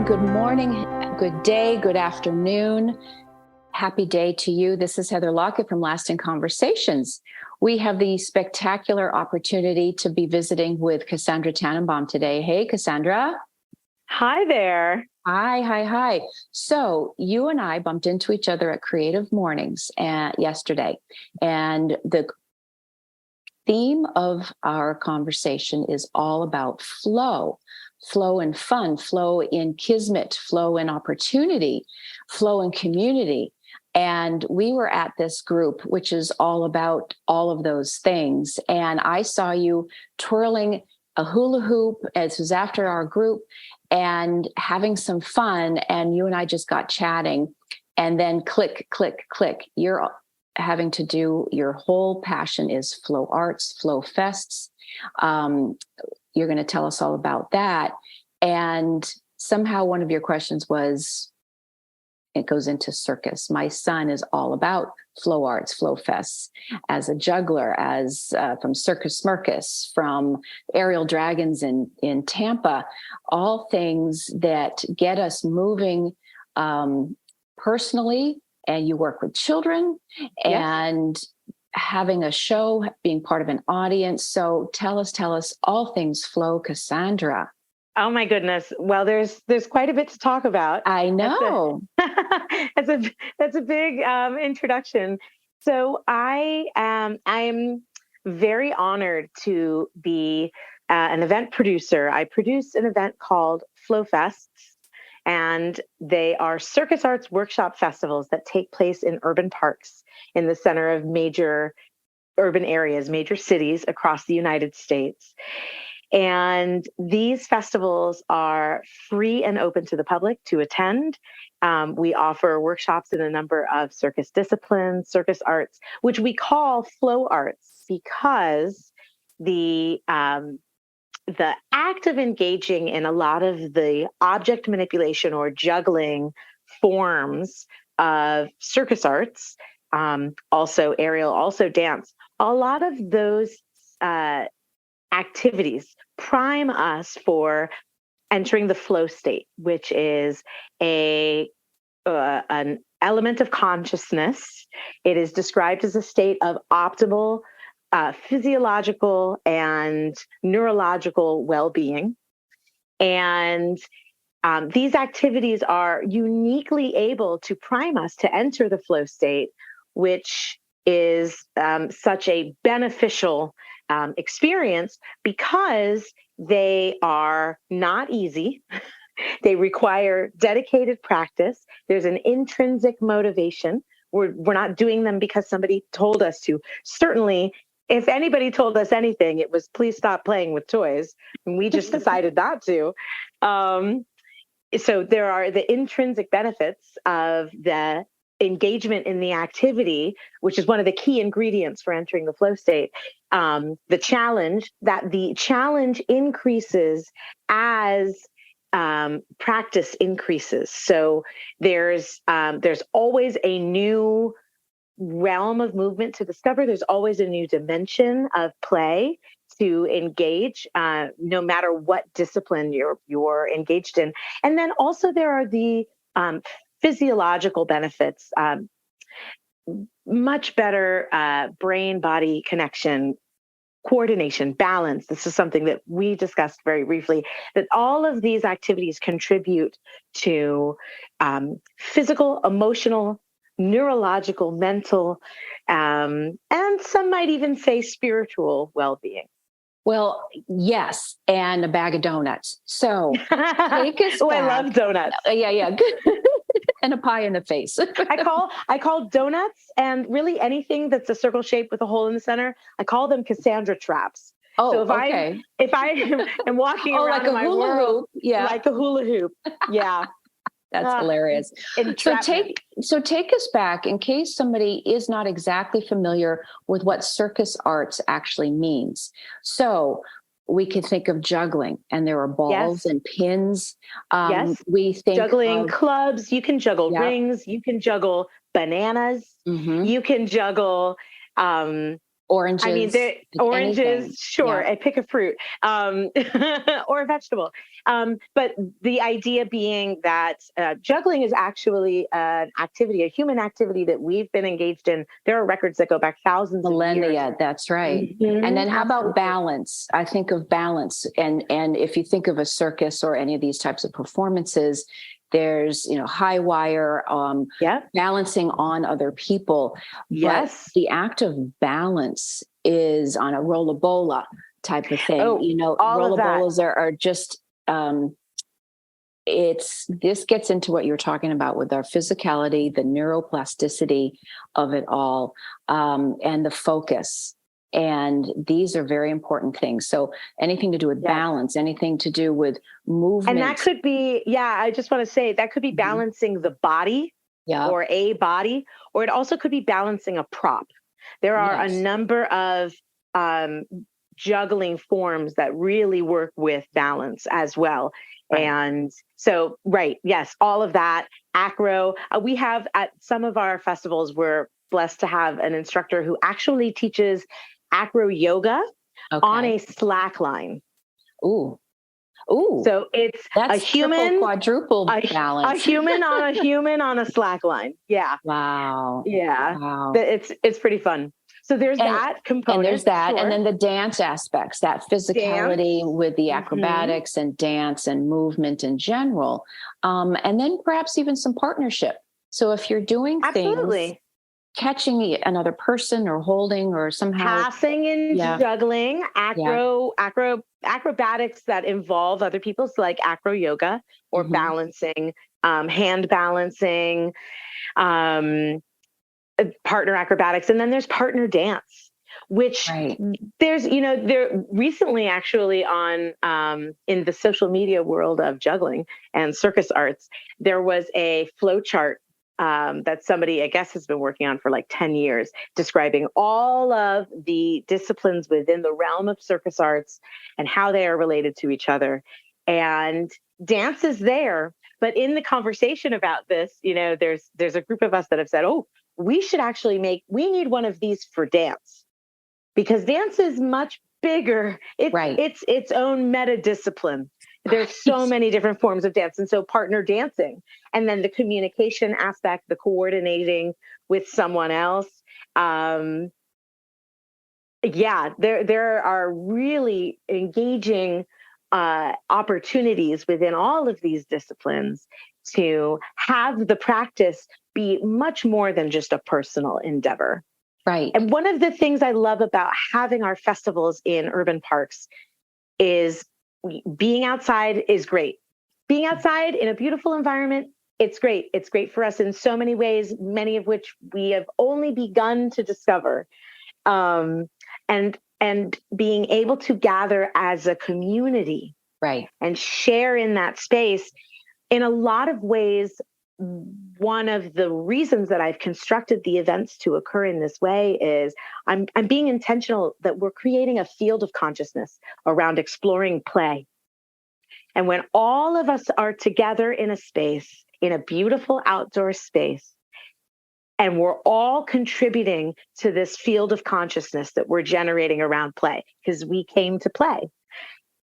good morning, good day, good afternoon. Happy day to you. This is Heather Lockett from Lasting Conversations. We have the spectacular opportunity to be visiting with Casandra Tanenbaum today. Hey, Casandra. Hi there. Hi. So you and I bumped into each other at Creative Mornings yesterday, and the theme of our conversation is all about flow and fun, flow in kismet, flow in opportunity, flow in community. And we were at this group, which is all about all of those things. And I saw you twirling a hula hoop. This was after our group and having some fun. And you and I just got chatting, and then click. You're having to do, your whole passion is flow arts, flow fests. You're going to tell us all about that. And somehow one of your questions was, it goes into circus. My son is all about flow arts, flow fests, as a juggler, as from Circus Smirkus, from aerial dragons in Tampa, all things that get us moving personally. And you work with children, and having a show, being part of an audience. So tell us all things flow, Casandra. Oh my goodness. Well, there's quite a bit to talk about. I know. That's a big introduction. So I am very honored to be an event producer. I produce an event called Flow Fests, and they are circus arts workshop festivals that take place in urban parks in the center of major urban areas, major cities across the United States. And these festivals are free and open to the public to attend. We offer workshops in a number of circus disciplines, circus arts, which we call flow arts, because the act of engaging in a lot of the object manipulation or juggling forms of circus arts, also aerial, also dance, a lot of those activities prime us for entering the flow state, which is an element of consciousness. It is described as a state of optimal physiological and neurological well-being. And these activities are uniquely able to prime us to enter the flow state, which is such a beneficial experience because they are not easy. They require dedicated practice. There's an intrinsic motivation. We're not doing them because somebody told us to. Certainly, if anybody told us anything, it was, please stop playing with toys. And we just decided not to. So there are the intrinsic benefits of the engagement in the activity, which is one of the key ingredients for entering the flow state. The challenge increases as practice increases. So there's always a new realm of movement to discover. There's always a new dimension of play to engage, no matter what discipline you're engaged in. And then also there are the physiological benefits, much better brain-body connection, coordination, balance. This is something that we discussed very briefly, that all of these activities contribute to physical, emotional, neurological, mental, and some might even say spiritual well-being. Well, yes, and a bag of donuts. So take us back. I love donuts. Yeah, good. And a pie in the face. I call donuts, and really anything that's a circle shape with a hole in the center, I call them Casandra traps. Oh, so if I am walking around like a my hula world, hoop, like a hula hoop, yeah. That's hilarious. So take us back, in case somebody is not exactly familiar with what circus arts actually means. So we can think of juggling, and there are balls and pins. We think juggling clubs. You can juggle rings. You can juggle bananas. Mm-hmm. You can juggle Oranges, I mean, the anything. oranges, sure, Yeah. I pick a fruit, or a vegetable. But the idea being that juggling is actually an activity, a human activity that we've been engaged in. There are records that go back thousands of years. Millennia, that's right. And Mhm, then how about absolutely. balance? I think of balance. And if you think of a circus or any of these types of performances, there's, high wire, Yeah. balancing on other people. But Yes. the act of balance is on a rollabola type of thing. Oh, all of that. Rollabolas are just, this gets into what you're talking about with our physicality, the neuroplasticity of it all, and the focus. And these are very important things. So anything to do with Yes. balance, anything to do with movement. And that could be, yeah, I just want to say that could be Mhm. balancing the body Yeah. or a body, or it also could be balancing a prop. There are a Yes. number of um, juggling forms that really work with balance as well. Right. And so, right, yes, all of that. Acro. We have at some of our festivals, we're blessed to have an instructor who actually teaches acro yoga on Okay. a slack line. Ooh. Ooh. So it's a That's triple, human, quadruple a balance. human on a human on a slack line. Yeah. Wow. Yeah. Wow. It's pretty fun. So there's And that and there's component. that, Sure. and then the dance aspects, that Dance. physicality with the Mhm. acrobatics and dance and movement in general, and then perhaps even some partnership. So if you're doing things, Absolutely. catching another person or holding or somehow, Passing and yeah, juggling, yeah, acrobatics that involve other people's, like acro yoga or hmm, balancing, hand balancing, um, partner acrobatics, and then there's partner dance, which right, there recently actually on in the social media world of juggling and circus arts, there was a flow chart that somebody I guess has been working on for like 10 years, describing all of the disciplines within the realm of circus arts and how they are related to each other. And dance is there, but in the conversation about this, there's a group of us that have said, oh, we need one of these for dance, because dance is much bigger. right. It's its own meta discipline. There's so many different forms of dance. And so partner dancing, and then the communication aspect, the coordinating with someone else. Um, yeah, there are really engaging opportunities within all of these disciplines to have the practice be much more than just a personal endeavor. Right. And one of the things I love about having our festivals in urban parks is being outside is great. Being outside in a beautiful environment, it's great. It's great for us in so many ways, many of which we have only begun to discover. Um, and being able to gather as a community, Right. and share in that space, in a lot of ways, one of the reasons that I've constructed the events to occur in this way is I'm being intentional that we're creating a field of consciousness around exploring play. And when all of us are together in a space, in a beautiful outdoor space, and we're all contributing to this field of consciousness that we're generating around play, because we came to play,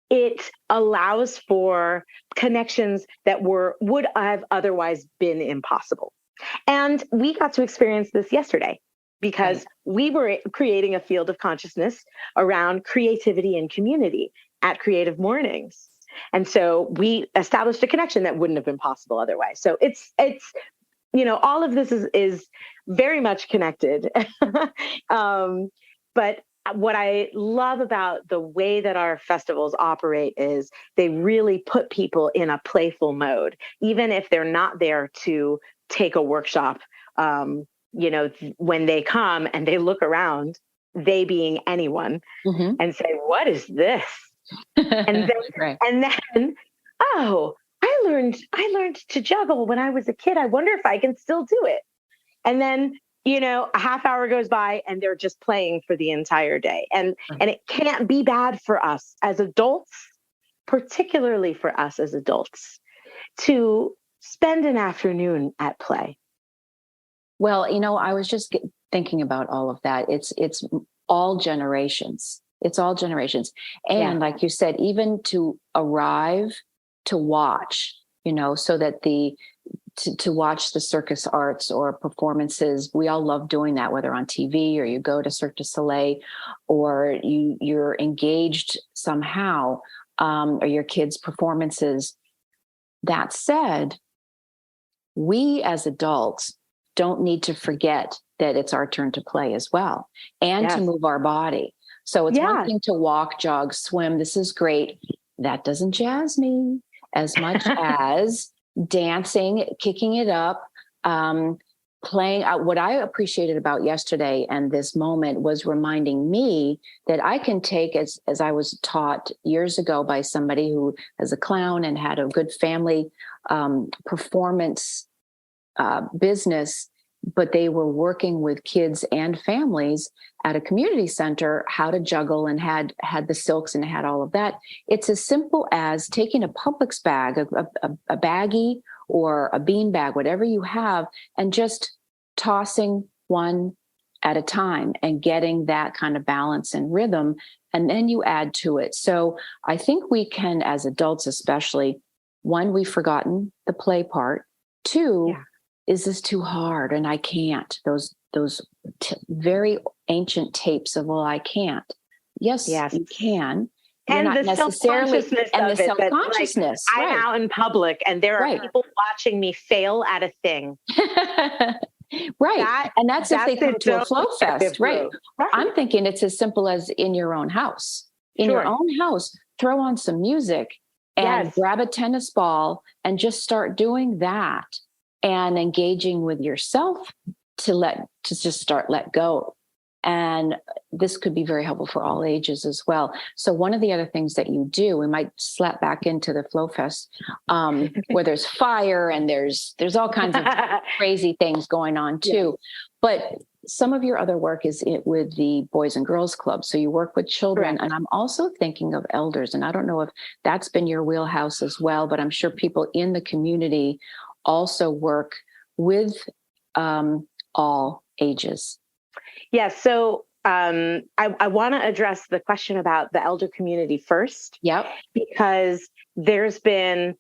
it allows for connections that would have otherwise been impossible. And we got to experience this yesterday because Right. we were creating a field of consciousness around creativity and community at Creative Mornings. And so we established a connection that wouldn't have been possible otherwise. So it's all of this is very much connected. But what I love about the way that our festivals operate is they really put people in a playful mode, even if they're not there to take a workshop. When they come and they look around, they being anyone, Hmm. and say, "What is this?" And then, Right. and then, oh, I learned to juggle when I was a kid. I wonder if I can still do it. And then, a half hour goes by and they're just playing for the entire day. And it can't be bad for us as adults, particularly for us as adults, to spend an afternoon at play. Well, I was just thinking about all of that. It's all generations. It's all generations. And Yeah. like you said, even to arrive to watch, so that to watch the circus arts or performances, we all love doing that, whether on TV or you go to Cirque du Soleil or you're engaged somehow, or your kids' performances. That said, we as adults don't need to forget that it's our turn to play as well and to move our body. So it's one thing to walk, jog, swim. This is great. That doesn't jazz me as much as dancing, kicking it up, playing out. What I appreciated about yesterday and this moment was reminding me that I can take, as I was taught years ago by somebody who is a clown and had a good family performance business, but they were working with kids and families at a community center, how to juggle, and had the silks and had all of that. It's as simple as taking a Publix bag, a baggie or a bean bag, whatever you have, and just tossing one at a time and getting that kind of balance and rhythm. And then you add to it. So I think we can, as adults especially, one, we've forgotten the play part. Two, is this too hard and I can't? Those very ancient tapes of, well, I can't. Yes, you can. And the self-consciousness and of the it, self-consciousness. That, like, I'm out in public and there are people watching me fail at a thing. Right. And that's if they come to a flow fest. Right. I'm thinking it's as simple as in your own house. In your own house, throw on some music and grab a tennis ball and just start doing that. And engaging with yourself to let go. And this could be very helpful for all ages as well. So one of the other things that you do, we might slap back into the Flow Fest, where there's fire and there's all kinds of crazy things going on too. But some of your other work is with the Boys and Girls Club. So you work with children. And I'm also thinking of elders. And I don't know if that's been your wheelhouse as well, but I'm sure people in the community also work with all ages. Yes. So I want to address the question about the elder community first. Yep. Because there's been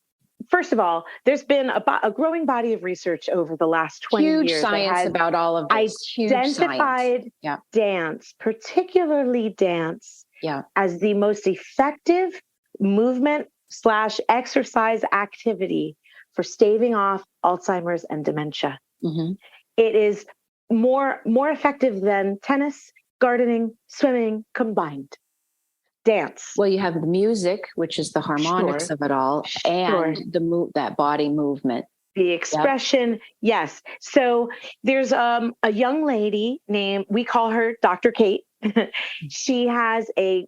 a growing body of research over the last 20 years. Huge science about all of this. Identified dance, particularly dance, as the most effective movement / exercise activity for staving off Alzheimer's and dementia. Mm-hmm. It is more effective than tennis, gardening, swimming combined. Dance. Well, you have the music, which is the harmonics of it all, and that body movement. The expression, yes. So there's a young lady named, we call her Dr. Kate. She has a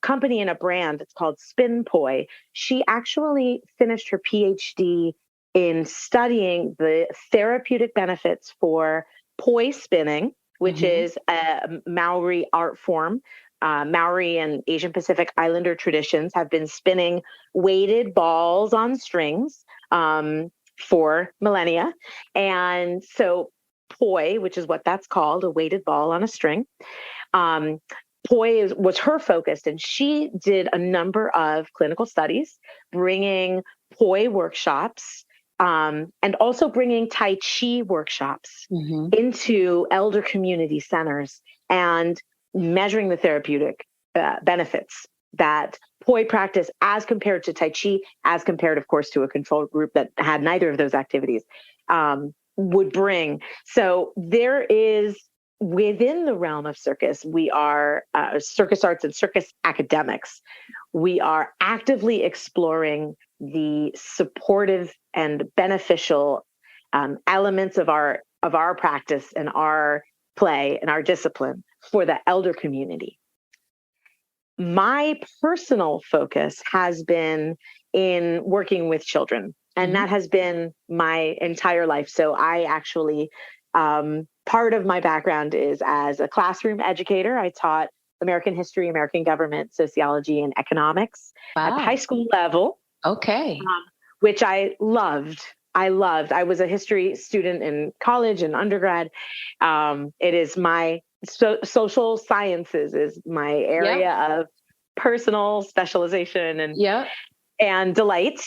company and a brand. It's called Spin Poi. She actually finished her PhD in studying the therapeutic benefits for poi spinning, which is a Maori art form. Maori and Asian Pacific Islander traditions have been spinning weighted balls on strings for millennia. And so poi, which is what that's called, a weighted ball on a string, poi was her focus, and she did a number of clinical studies, bringing poi workshops and also bringing Tai Chi workshops into elder community centers and measuring the therapeutic benefits that poi practice as compared to Tai Chi, as compared, of course, to a control group that had neither of those activities, would bring. So there is, within the realm of circus, we are circus arts and circus academics. We are actively exploring the supportive and beneficial elements of our practice and our play and our discipline for the elder community. My personal focus has been in working with children, and that has been my entire life. So I actually, part of my background is as a classroom educator. I taught American history, American government, sociology, and economics at the high school level. Okay. Which I loved. I was a history student in college and undergrad. It is my social sciences is my area of personal specialization and delight.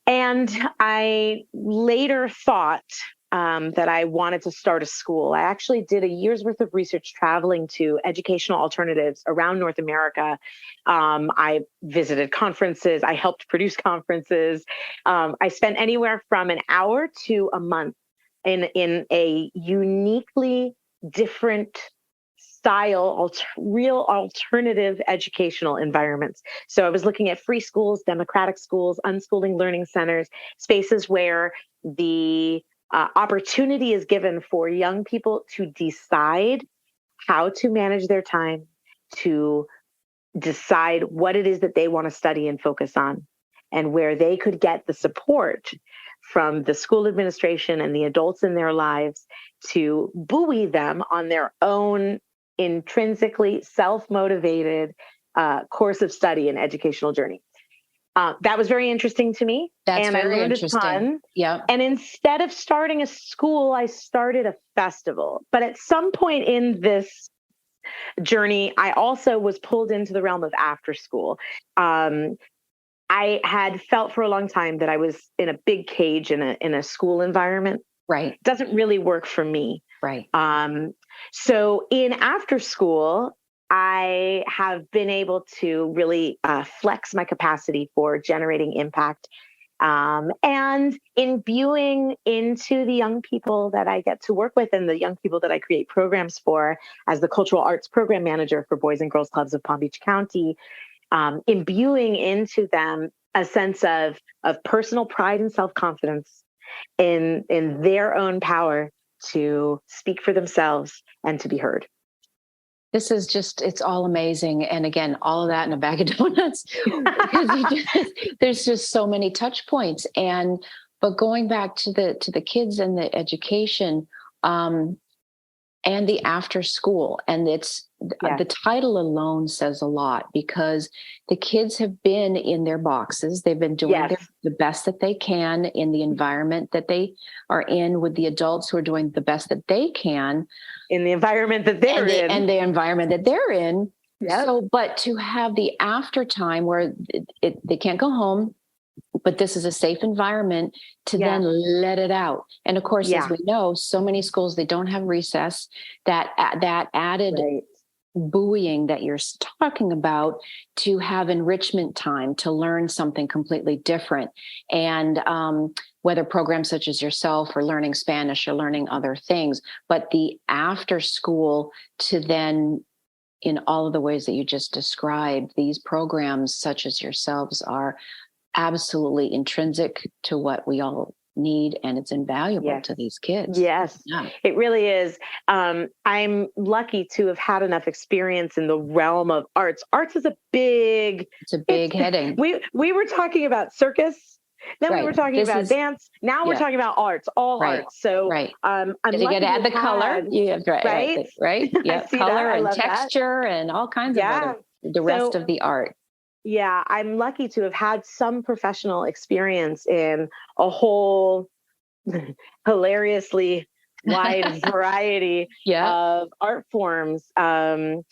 And I later thought that I wanted to start a school. I actually did a year's worth of research traveling to educational alternatives around North America. I visited conferences. I helped produce conferences. I spent anywhere from an hour to a month in a uniquely different style, real alternative educational environments. So I was looking at free schools, democratic schools, unschooling learning centers, spaces where the opportunity is given for young people to decide how to manage their time, to decide what it is that they want to study and focus on, and where they could get the support from the school administration and the adults in their lives to buoy them on their own intrinsically self-motivated course of study and educational journey. That was very interesting to me. And I learned a ton. Yeah. And instead of starting a school, I started a festival. But at some point in this journey, I also was pulled into the realm of after school. I had felt for a long time that I was in a big cage in a school environment. Right. It doesn't really work for me. Right. So in after school, I have been able to really flex my capacity for generating impact and imbuing into the young people that I get to work with and the young people that I create programs for as the cultural arts program manager for Boys and Girls Clubs of Palm Beach County, imbuing into them a sense of personal pride and self-confidence in their own power to speak for themselves and to be heard. This is just, it's all amazing. And again, all of that in a bag of donuts, because there's just so many touch points. But going back to the kids and the education, and the after school, and the title alone says a lot, because the kids have been in their boxes. They've been doing the best that they can in the environment that they are in, with the adults who are doing the best that they can in the environment that they're in. And the environment that they're in. Yep. So, but to have the after time where they can't go home, but this is a safe environment to then let it out. And of course, as we know, so many schools, they don't have recess. That added buoying that you're talking about, to have enrichment time, to learn something completely different. And whether programs such as yourself or learning Spanish or learning other things, but the after school to then, in all of the ways that you just described, these programs such as yourselves are absolutely intrinsic to what we all need, and it's invaluable to these kids. Yes, it really is. I'm lucky to have had enough experience in the realm of arts. Arts is a big heading. We were talking about circus, then we were talking about dance. Now we're talking about arts, all arts. So I'm lucky you got to add the color. Yeah, right. Yeah, color and texture and all kinds of the rest of the art. Yeah, I'm lucky to have had some professional experience in a whole hilariously wide variety of art forms, and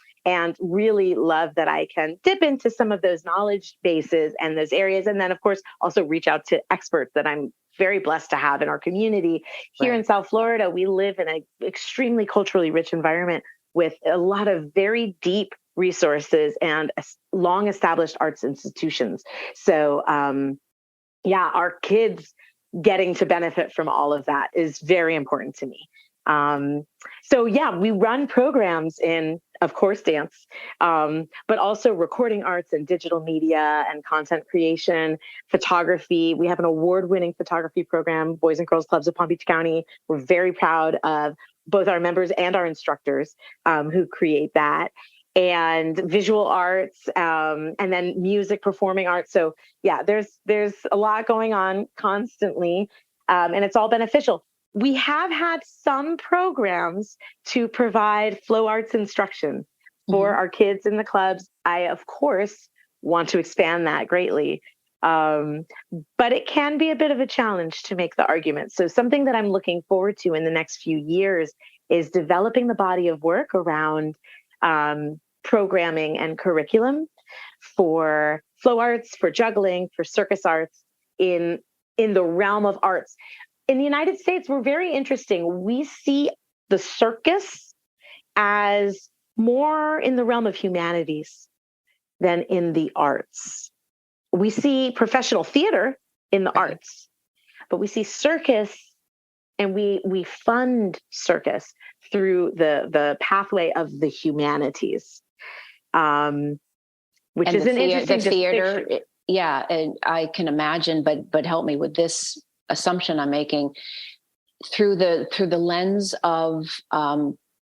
really love that I can dip into some of those knowledge bases and those areas. And then, of course, also reach out to experts that I'm very blessed to have in our community. Here in South Florida, we live in an extremely culturally rich environment with a lot of very deep resources and long established arts institutions. So, our kids getting to benefit from all of that is very important to me. We run programs in, of course, dance, but also recording arts and digital media and content creation, photography. We have an award-winning photography program, Boys and Girls Clubs of Palm Beach County. We're very proud of both our members and our instructors who create that. And visual arts, and then music, performing arts. So there's a lot going on constantly, and it's all beneficial. We have had some programs to provide flow arts instruction for our kids in the clubs. I, of course, want to expand that greatly. But it can be a bit of a challenge to make the argument. So something that I'm looking forward to in the next few years is developing the body of work around programming and curriculum for flow arts, for juggling, for circus arts in the realm of arts. In the United States, we're very interesting. We see the circus as more in the realm of humanities than in the arts. We see professional theater in the arts, but we see circus, and we fund circus through the pathway of the humanities, which and is an interesting the theater. distinction. Yeah, and I can imagine, but help me with this assumption I'm making through the lens of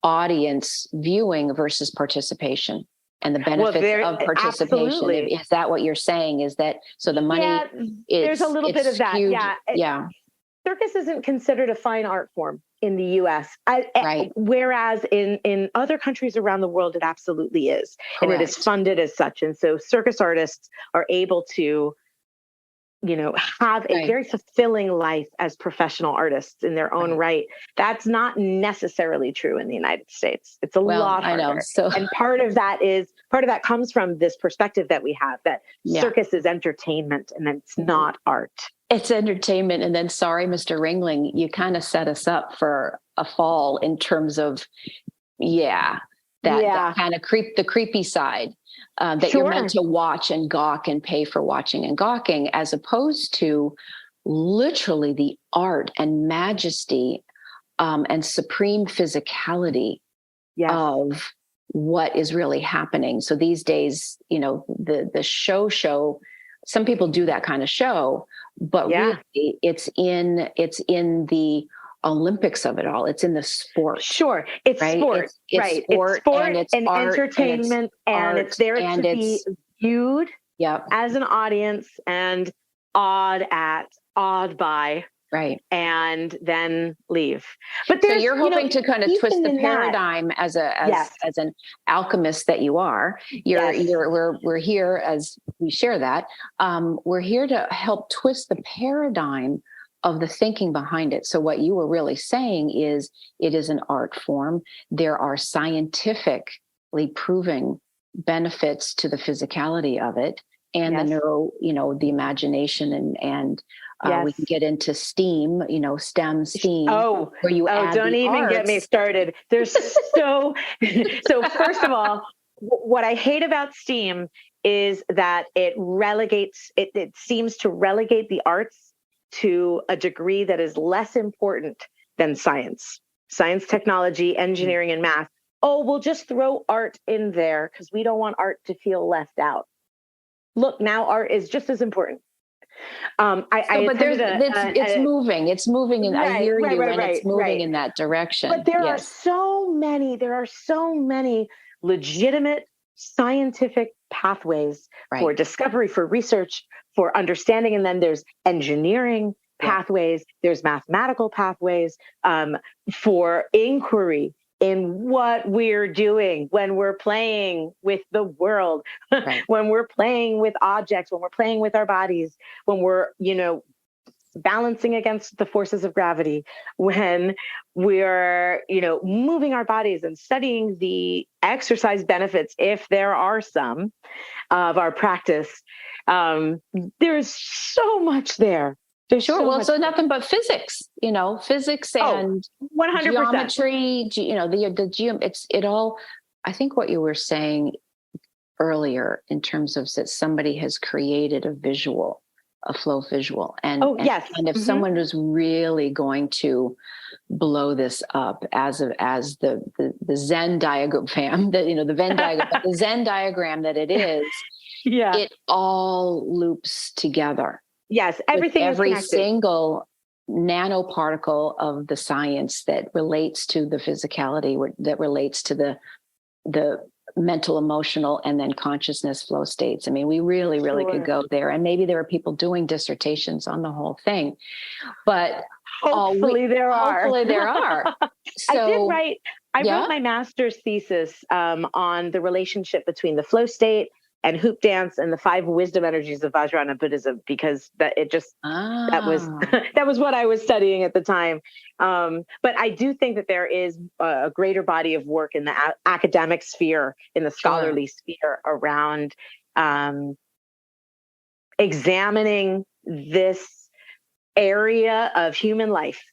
audience viewing versus participation and the benefits of participation. Absolutely. Is that what you're saying? Is that so? The money, there's a little bit of that. Skewed, yeah. Circus isn't considered a fine art form in the U.S., right? Whereas in other countries around the world, it absolutely is. Correct. And it is funded as such. And so circus artists are able to, have a very fulfilling life as professional artists in their own right. That's not necessarily true in the United States. It's a lot harder. I know. So, and part of that comes from this perspective that we have that circus is entertainment and it's not art. It's entertainment. And then, sorry, Mr. Ringling, you kind of set us up for a fall in terms of, that kind of the creepy side. That you're meant to watch and gawk and pay for watching and gawking, as opposed to literally the art and majesty and supreme physicality of what is really happening. So these days, the show, some people do that kind of show, but really it's in the Olympics of it all. It's in the sport. Sure. It's sport. It's sport and it's art entertainment, and it's there to be viewed as an audience and awed by. Right. And then leave. But so you're hoping to kind of twist the paradigm as an alchemist that you are. We're here as we share that. We're here to help twist the paradigm of the thinking behind it. So what you were really saying is it is an art form. There are scientifically proven benefits to the physicality of it and the neuro, the imagination and we can get into STEAM, STEM, where you add don't even arts. Get me started. There's so first of all, what I hate about STEAM is that it seems to relegate the arts to a degree that is less important than science, technology, engineering, and math. Oh, we'll just throw art in there because we don't want art to feel left out. Look, now art is just as important. It's moving, and I hear you, and it's moving in that direction. But there are so many legitimate scientific pathways for discovery, for research, for understanding. And then there's engineering pathways, there's mathematical pathways for inquiry in what we're doing when we're playing with the world, when we're playing with objects, when we're playing with our bodies, when we're, balancing against the forces of gravity, when we're, moving our bodies and studying the exercise benefits, if there are some, of our practice. There's so much there. So nothing but physics, physics and 100%. Geometry, it all, I think what you were saying earlier in terms of that somebody has created a flow visual. And if someone is really going to blow this up as the Zen diagram, the Venn diagram, the Zen diagram that it is, it all loops together. Yes, everything is connected. Every single nanoparticle of the science that relates to the physicality, that relates to the mental, emotional, and then consciousness flow states. I mean, we really could go there. And maybe there are people doing dissertations on the whole thing. But hopefully there are. So, I wrote my master's thesis on the relationship between the flow state and hoop dance and the 5 wisdom energies of Vajrayana Buddhism, because that was that was what I was studying at the time. But I do think that there is a greater body of work in the academic sphere, in the scholarly sphere, around examining this area of human life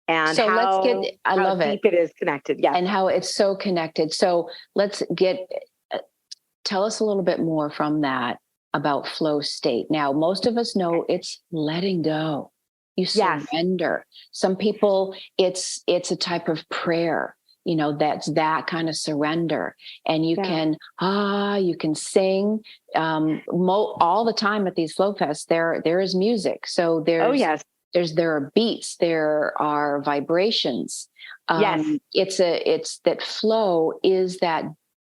and So how deep it is connected. Yes. And how it's so connected. So tell us a little bit more from that about flow state. Now, most of us know it's letting go. You surrender. Some people, it's a type of prayer, that's that kind of surrender. And you can sing all the time at these flow fests. There is music. So there are beats, there are vibrations. It's that flow is that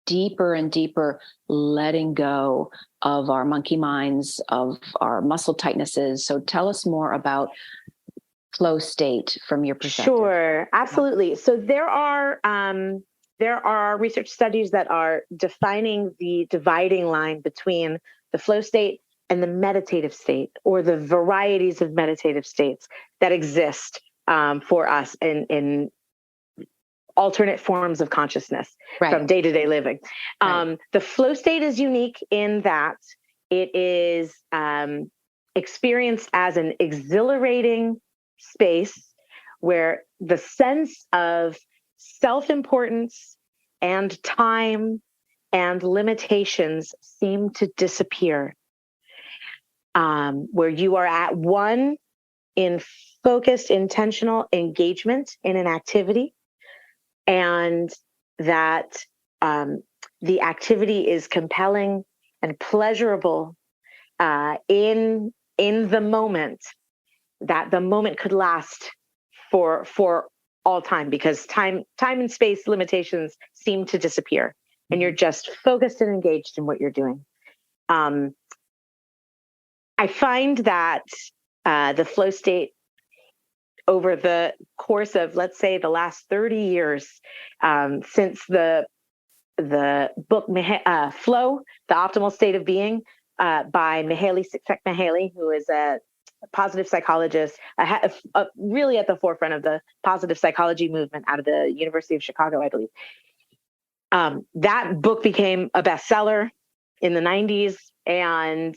deeper and deeper letting go of our monkey minds, of our muscle tightnesses. So tell us more about flow state from your perspective. Sure, absolutely. So there are research studies that are defining the dividing line between the flow state and the meditative state, or the varieties of meditative states that exist for us in alternate forms of consciousness from day-to-day living. The flow state is unique in that it is experienced as an exhilarating space where the sense of self-importance and time and limitations seem to disappear, where you are at one in focused, intentional engagement in an activity, and that the activity is compelling and pleasurable in the moment, that the moment could last for all time, because time and space limitations seem to disappear, and you're just focused and engaged in what you're doing. I find that the flow state, over the course of, let's say, the last 30 years, since the book Flow, The Optimal State of Being, by Mihaly Csikszentmihalyi, who is a positive psychologist, really at the forefront of the positive psychology movement out of the University of Chicago, I believe. That book became a bestseller in the 90s. And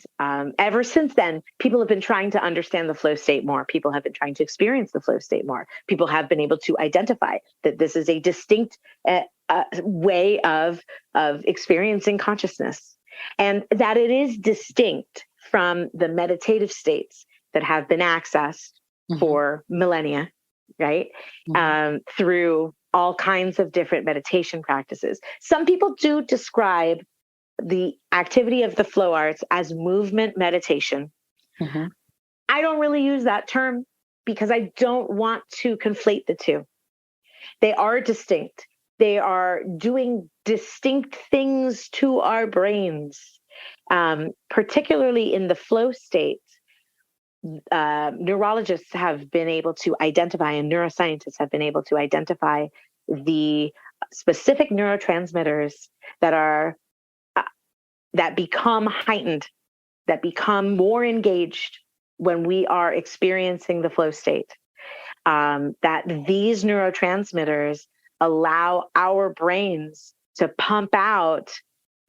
ever since then, people have been trying to understand the flow state more. People have been trying to experience the flow state more. People have been able to identify that this is a distinct way of experiencing consciousness, and that it is distinct from the 'meditative states that have been accessed for millennia, right? Through all kinds of different meditation practices. Some people do describe the activity of the flow arts as movement meditation. I don't really use that term because I don't want to conflate the two. They are distinct. They are doing distinct things to our brains, particularly in the flow state. Neurologists have been able to identify, and neuroscientists have been able to identify the specific neurotransmitters that become heightened, that become more engaged when we are experiencing the flow state. That these neurotransmitters allow our brains to pump out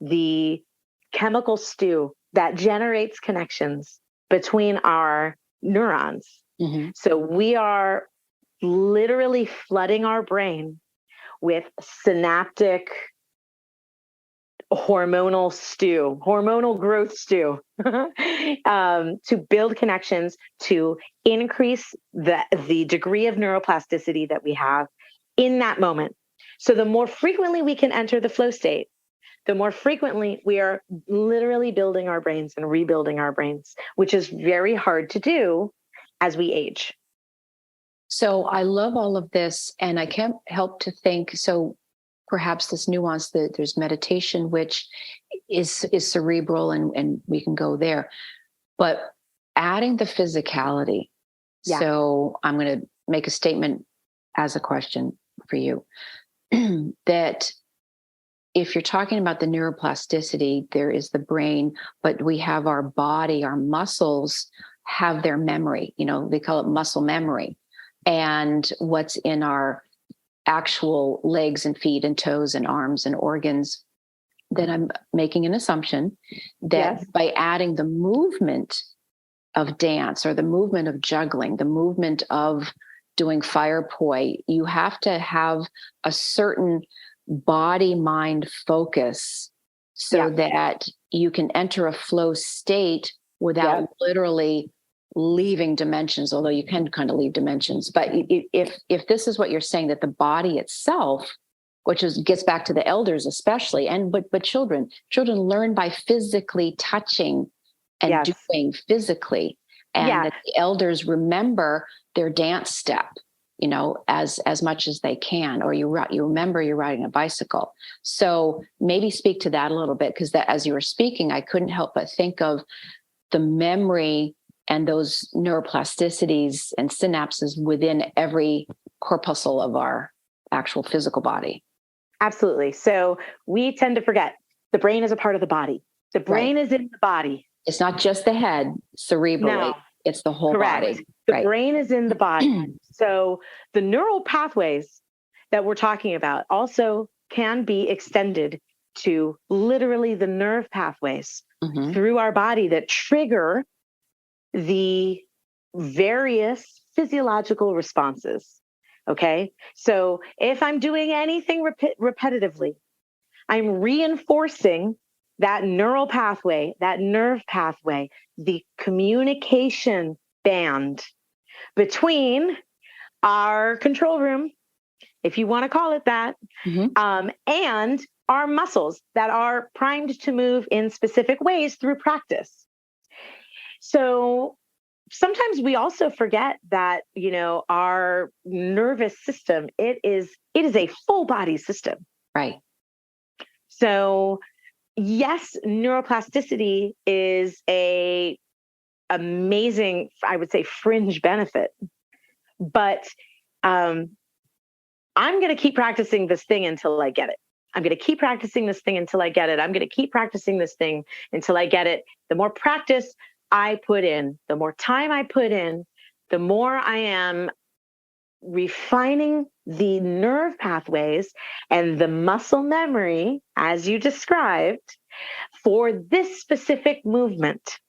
the chemical stew that generates connections between our neurons. So we are literally flooding our brain with synaptic hormonal growth stew, to build connections, to increase the degree of neuroplasticity that we have in that moment. So the more frequently we can enter the flow state, the more frequently we are literally building our brains and rebuilding our brains, which is very hard to do as we age. So I love all of this, and I can't help to think, so perhaps this nuance that there's meditation, which is cerebral, and we can go there, but adding the physicality. So I'm going to make a statement as a question for you that if you're talking about the neuroplasticity, there is the brain, but we have our body, our muscles have their memory. They call it muscle memory. And what's in our actual legs and feet and toes and arms and organs, that I'm making an assumption that Yes. by adding the movement of dance or the movement of juggling, the movement of doing fire poi, you have to have a certain body mind focus so that you can enter a flow state without literally leaving dimensions, although you can kind of leave dimensions. But if this is what you're saying, that the body itself, which gets back to the elders especially, but children learn by physically touching and doing physically, and that the elders remember their dance step, as much as they can, or you remember you're riding a bicycle. So maybe speak to that a little bit, because that, as you were speaking, I couldn't help but think of the memory and those neuroplasticities and synapses within every corpuscle of our actual physical body. Absolutely. So we tend to forget the brain is a part of the body. The brain is in the body. It's not just the head cerebrally. No. It's the whole body. The brain is in the body. So the neural pathways that we're talking about also can be extended to literally the nerve pathways through our body that trigger the various physiological responses. Okay. So if I'm doing anything repetitively, I'm reinforcing that neural pathway, that nerve pathway, the communication band between our control room, if you want to call it that, and our muscles that are primed to move in specific ways through practice. So sometimes we also forget that, our nervous system, it is a full body system. Right. So yes, neuroplasticity is a amazing, I would say, fringe benefit, but I'm going to keep practicing this thing until I get it. I'm going to keep practicing this thing until I get it. I'm going to keep practicing this thing until I get it. The more practice I put in, the more time I put in, the more I am refining the nerve pathways and the muscle memory, as you described, for this specific movement.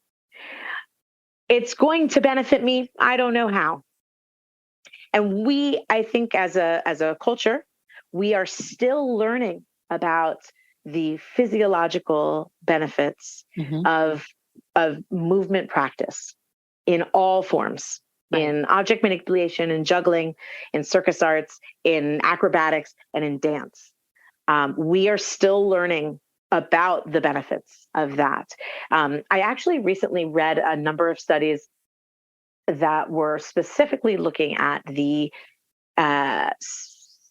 It's going to benefit me. I don't know how. And I think as a culture, we are still learning about the physiological benefits of movement practice in all forms, in object manipulation, in juggling, in circus arts, in acrobatics, and in dance. We are still learning about the benefits of that. I actually recently read a number of studies that were specifically looking at the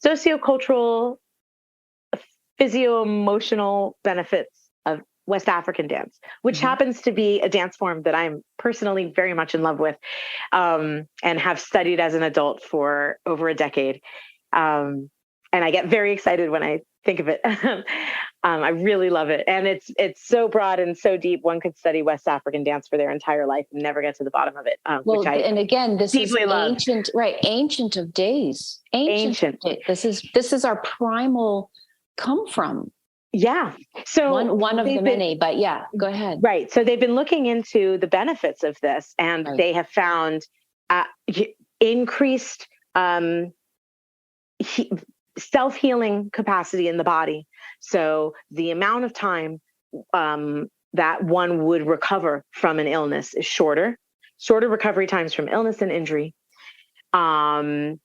sociocultural, physio-emotional benefits of West African dance, which happens to be a dance form that I'm personally very much in love with, and have studied as an adult for over a decade. And I get very excited when I think of it. I really love it. And it's so broad and so deep. One could study West African dance for their entire life and never get to the bottom of it. Well, and again, this is ancient, right? Ancient of days. Ancient. This is our primal come from. Yeah. So one of the many, but yeah, go ahead. Right. So they've been looking into the benefits of this, and they have found increased self-healing capacity in the body. So the amount of time that one would recover from an illness is shorter recovery times from illness and injury, a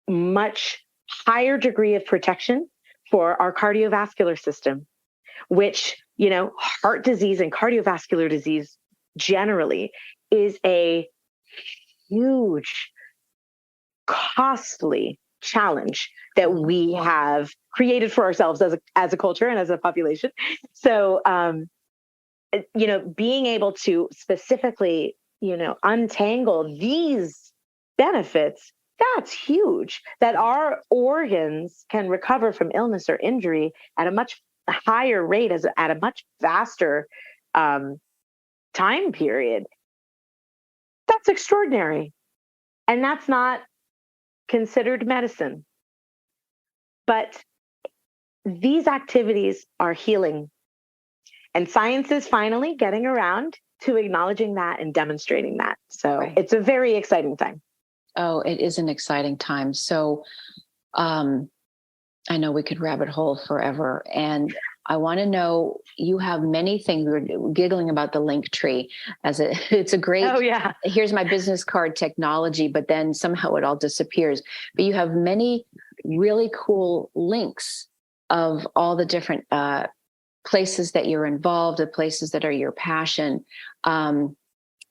much higher degree of protection for our cardiovascular system, which, heart disease and cardiovascular disease generally is a huge, costly challenge that we have created for ourselves as a culture and as a population. So, being able to specifically, untangle these benefits that's huge, that our organs can recover from illness or injury at a much higher rate, at a much faster time period. That's extraordinary. And that's not considered medicine. But these activities are healing. And science is finally getting around to acknowledging that and demonstrating that. So It's a very exciting time. Oh, it is an exciting time. So I know we could rabbit hole forever. And I want to know, you have many things. We were giggling about the link tree it's a great, here's my business card technology, but then somehow it all disappears. But you have many really cool links of all the different places that you're involved, the places that are your passion.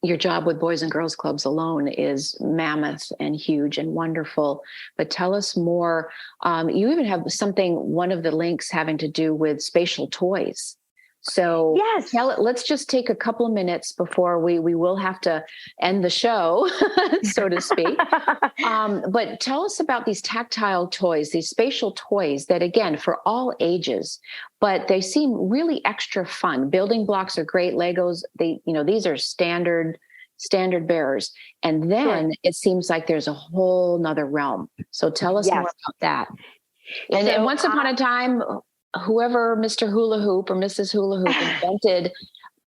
Your job with Boys and Girls Clubs alone is mammoth and huge and wonderful. But tell us more. You even have one of the links having to do with spatial toys. So yes, let's just take a couple of minutes before we will have to end the show, so to speak. But tell us about these tactile toys, these spatial toys that, again, for all ages, but they seem really extra fun. Building blocks are great. Legos, these are standard bearers. And then it seems like there's a whole nother realm. So tell us more about that. And once upon a time, whoever Mr. Hula Hoop or Mrs. Hula Hoop invented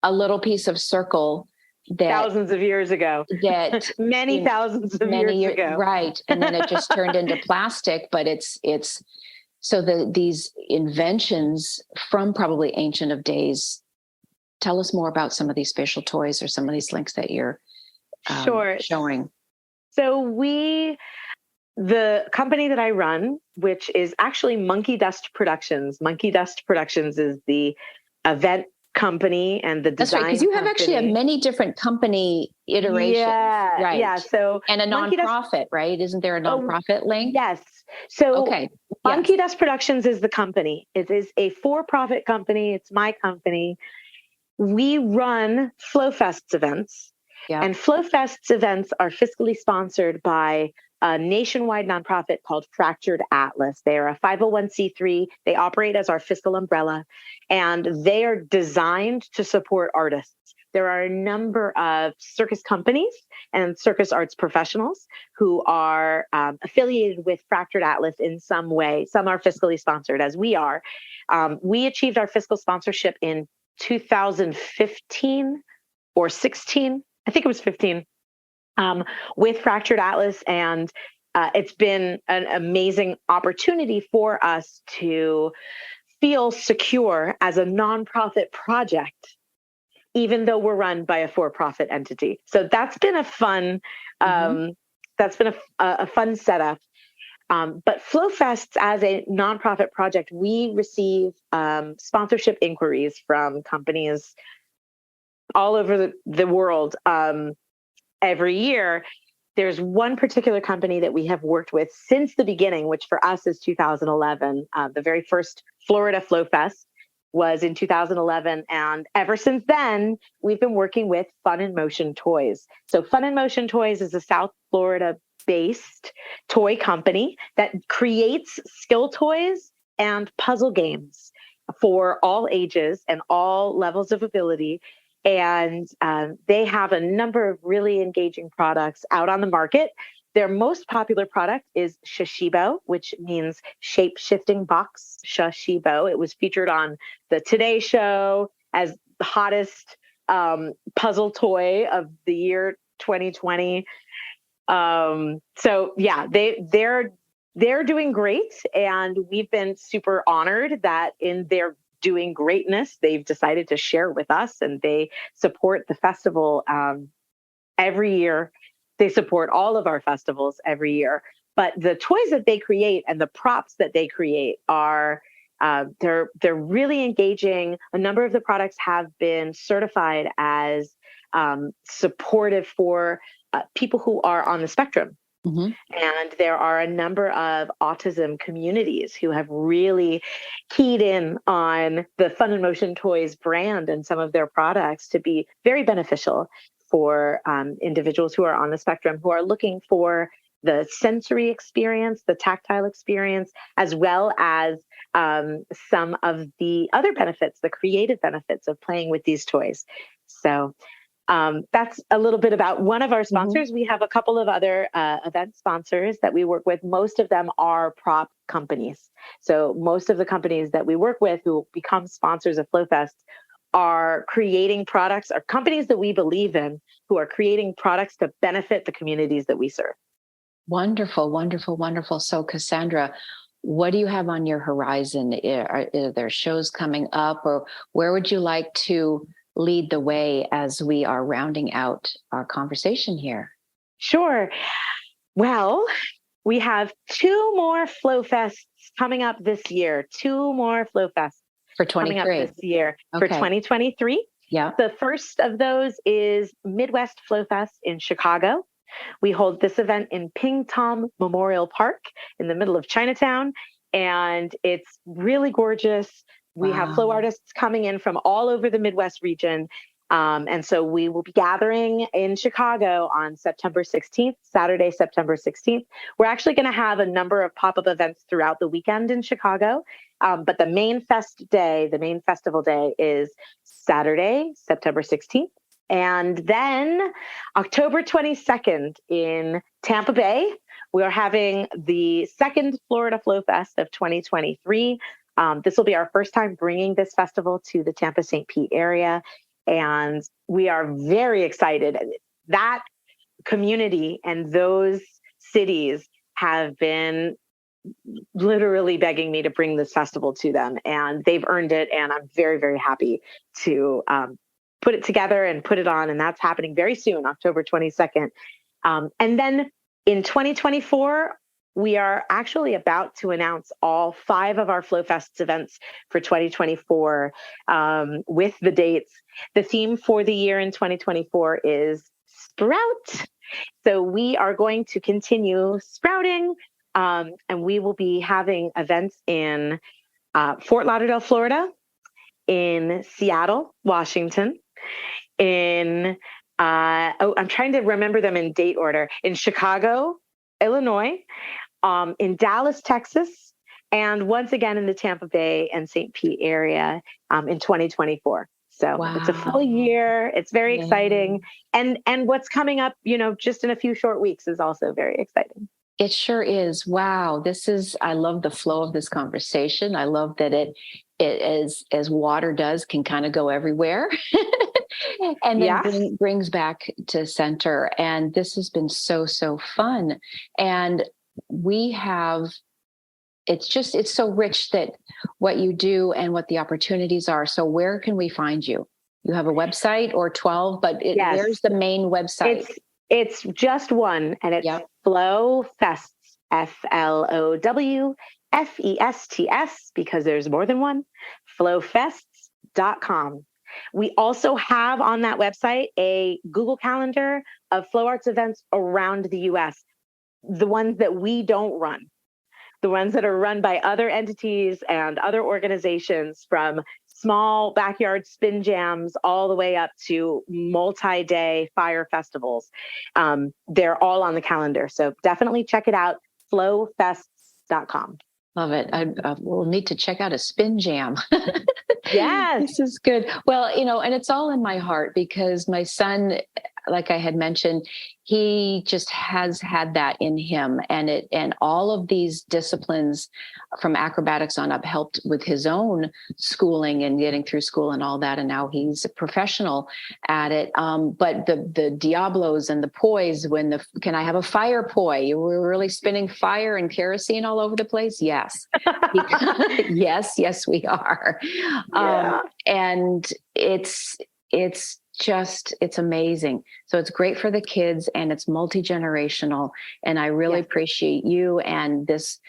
a little piece of circle that thousands of years ago, that many thousands of years ago, right? And then it just turned into plastic. But it's so these inventions from probably ancient of days. Tell us more about some of these spatial toys or some of these links that you're showing. So the company that I run, which is actually Monkey Dust Productions. Monkey Dust Productions is the event company and the design. That's right, because you have actually many different company iterations. Yeah, right. Yeah. So and a nonprofit, right? Isn't there a nonprofit link? Yes. So Monkey Dust Productions is the company. It is a for-profit company. It's my company. We run FlowFests events. Yeah. And FlowFests events are fiscally sponsored by a nationwide nonprofit called Fractured Atlas. They are a 501c3. They operate as our fiscal umbrella, and they are designed to support artists. There are a number of circus companies and circus arts professionals who are affiliated with Fractured Atlas in some way. Some are fiscally sponsored, as we are. We achieved our fiscal sponsorship in 2015 or 16. I think it was 15. With Fractured Atlas, and it's been an amazing opportunity for us to feel secure as a nonprofit project, even though we're run by a for-profit entity. So that's been a fun, a fun setup. But FlowFests, as a nonprofit project, we receive sponsorship inquiries from companies all over the world. Every year. There's one particular company that we have worked with since the beginning, which for us is 2011. The very first Florida Flow Fest was in 2011. And ever since then, we've been working with Fun in Motion Toys. So Fun in Motion Toys is a South Florida-based toy company that creates skill toys and puzzle games for all ages and all levels of ability. And they have a number of really engaging products out on the market. Their most popular product is Shashibo, which means shape-shifting box, Shashibo. It was featured on the Today Show as the hottest puzzle toy of the year 2020. So yeah, they're doing great, and we've been super honored that in their doing greatness, they've decided to share with us, and they support the festival every year. They support all of our festivals every year. But the toys that they create and the props that they create are they're really engaging. A number of the products have been certified as supportive for people who are on the spectrum. Mm-hmm. And there are a number of autism communities who have really keyed in on the Fun in Motion Toys brand and some of their products to be very beneficial for individuals who are on the spectrum, who are looking for the sensory experience, the tactile experience, as well as some of the other benefits, the creative benefits of playing with these toys. So that's a little bit about one of our sponsors. Mm-hmm. We have a couple of other event sponsors that we work with. Most of them are prop companies. So most of the companies that we work with who become sponsors of FlowFest are creating products, are companies that we believe in, who are creating products to benefit the communities that we serve. Wonderful, wonderful, wonderful. So Casandra, what do you have on your horizon? Are there shows coming up, or where would you like to lead the way as we are rounding out our conversation here? Sure. Well, we have 2 more FlowFests coming up this year. 2 more FlowFests for 23 coming up this year for 2023. Yeah. The first of those is Midwest FlowFest in Chicago. We hold this event in Ping Tom Memorial Park in the middle of Chinatown, and it's really gorgeous. We have flow artists coming in from all over the Midwest region. And so we will be gathering in Chicago on September 16th, Saturday, September 16th. We're actually going to have a number of pop-up events throughout the weekend in Chicago. But the main festival day is Saturday, September 16th. And then October 22nd in Tampa Bay, we're having the second Florida Flow Fest of 2023. This will be our first time bringing this festival to the Tampa St. Pete area. And we are very excited. That community and those cities have been literally begging me to bring this festival to them, and they've earned it. And I'm very, very happy to put it together and put it on. And that's happening very soon, October 22nd. And then in 2024, we are actually about to announce all 5 of our FlowFest events for 2024 with the dates. The theme for the year in 2024 is Sprout. So we are going to continue sprouting, and we will be having events in Fort Lauderdale, Florida, in Seattle, Washington, in, I'm trying to remember them in date order, in Chicago, Illinois, in Dallas, Texas, and once again in the Tampa Bay and St. Pete area in 2024. So It's a full year. It's very exciting. And what's coming up, just in a few short weeks is also very exciting. It sure is. Wow. I love the flow of this conversation. I love that it as water does, can kind of go everywhere and then brings back to center. And this has been so, so fun. And it's so rich that what you do and what the opportunities are. So where can we find you? You have a website or 12, but where's the main website? It's just one, and it's FlowFests, FlowFests, because there's more than one, flowfests.com. We also have on that website a Google Calendar of flow arts events around the U.S., the ones that we don't run, the ones that are run by other entities and other organizations, from small backyard spin jams all the way up to multi-day fire festivals. They're all on the calendar. So definitely check it out, flowfests.com. Love it. We'll need to check out a spin jam. Yes. This is good. Well, and it's all in my heart because my son, like I had mentioned, he just has had that in him, and all of these disciplines from acrobatics on up helped with his own schooling and getting through school and all that. And now he's a professional at it. But the Diablos and the poise, can I have a fire poi? We're really spinning fire and kerosene all over the place. Yes. Yes, we are. And it's amazing. So it's great for the kids, and it's multi-generational. And I really appreciate you and this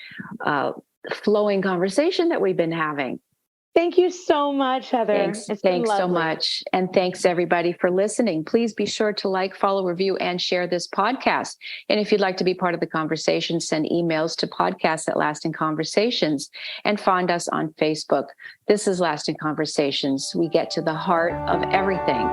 flowing conversation that we've been having. Thank you so much, Heather. Thanks so much. And thanks everybody for listening. Please be sure to like, follow, review, and share this podcast. And if you'd like to be part of the conversation, send emails to podcast@lastingconversations and find us on Facebook. This is Lasting Conversations. We get to the heart of everything.